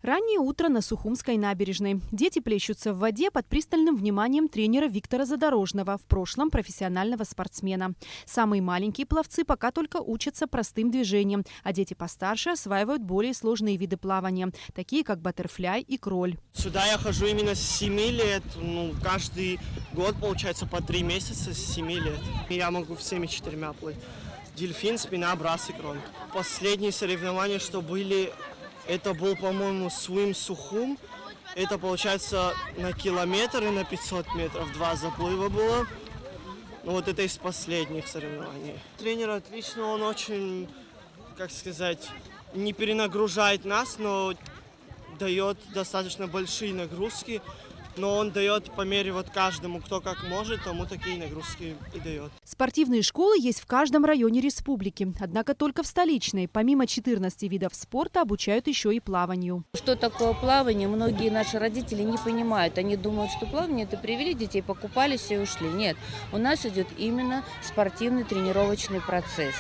Раннее утро на Сухумской набережной. Дети плещутся в воде под пристальным вниманием тренера Виктора Задорожного, в прошлом профессионального спортсмена. Самые маленькие пловцы пока только учатся простым движениям, а дети постарше осваивают более сложные виды плавания, такие как баттерфляй и кроль. Сюда я хожу именно с 7 лет. Каждый год, получается, по 3 месяца с 7 лет. Я могу всеми 4 плыть. Дельфин, спина, брас и кроль. Последние соревнования, что были... Это был, по-моему, Swim Сухум. Это, получается, на километр и на 500 метров. 2 заплыва было. Это из последних соревнований. Тренер отлично, он очень, как сказать, не перенагружает нас, но дает достаточно большие нагрузки. Но он дает по мере каждому, кто как может, тому такие нагрузки и дает. Спортивные школы есть в каждом районе республики. Однако только в столичной. Помимо 14 видов спорта обучают еще и плаванию. Что такое плавание, многие наши родители не понимают. Они думают, что плавание – это привели детей, покупались и ушли. Нет, у нас идет именно спортивный тренировочный процесс.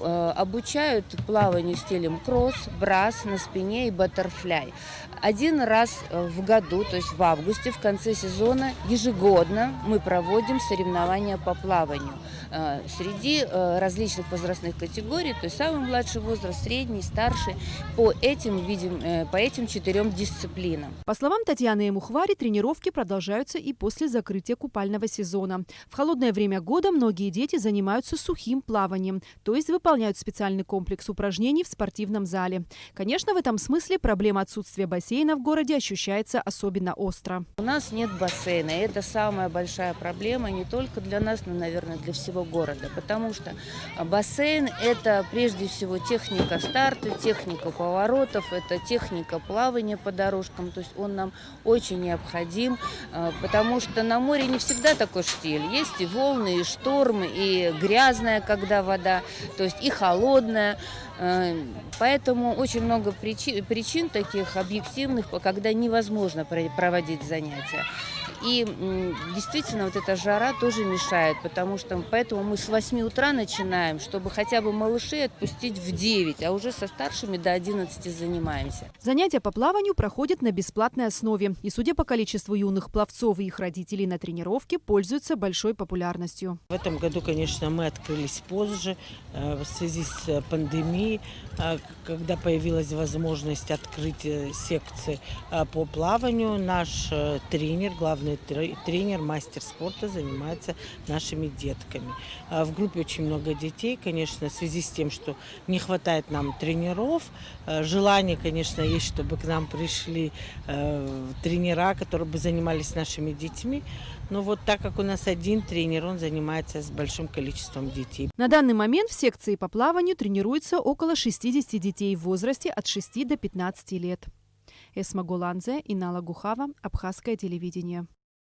Обучают плаванию стилем кросс, брас на спине и баттерфляй. Один раз в году, то есть в августе, в конце сезона, ежегодно мы проводим соревнования по плаванию среди различных возрастных категорий, то есть самый младший возраст, средний, старший, по этим 4 дисциплинам. По словам Татьяны Эмухвари, тренировки продолжаются и после закрытия купального сезона. В холодное время года многие дети занимаются сухим плаванием, то есть выполняют специальный комплекс упражнений в спортивном зале. Конечно, в этом смысле проблема отсутствия бассейна в городе ощущается особенно остро. У нас нет бассейна, и это самая большая проблема не только для нас, но, наверное, для всего города, потому что бассейн – это прежде всего техника старта, техника поворотов, это техника плавания по дорожкам, то есть он нам очень необходим, потому что на море не всегда такой штиль, есть и волны, и шторм, и грязная, когда вода, то есть и холодная, поэтому очень много причин таких объективных, когда невозможно проводить занятия. И действительно, эта жара тоже мешает, поэтому мы с 8 утра начинаем, чтобы хотя бы малышей отпустить в 9, а уже со старшими до 11 занимаемся. Занятия по плаванию проходят на бесплатной основе. И, судя по количеству юных пловцов и их родителей на тренировке, пользуются большой популярностью. В этом году, конечно, мы открылись позже в связи с пандемией, когда появилась возможность открыть секции по плаванию. Наш тренер, главный тренер, мастер спорта занимается нашими детками. В группе очень много детей, конечно, в связи с тем, что не хватает нам тренеров. Желание, конечно, есть, чтобы к нам пришли тренера, которые бы занимались нашими детьми. Но так как у нас один тренер, он занимается с большим количеством детей. На данный момент в секции по плаванию тренируется около 60 детей в возрасте от 6 до 15 лет. Эсма Голанзе, Инала Гухава, Абхазское телевидение.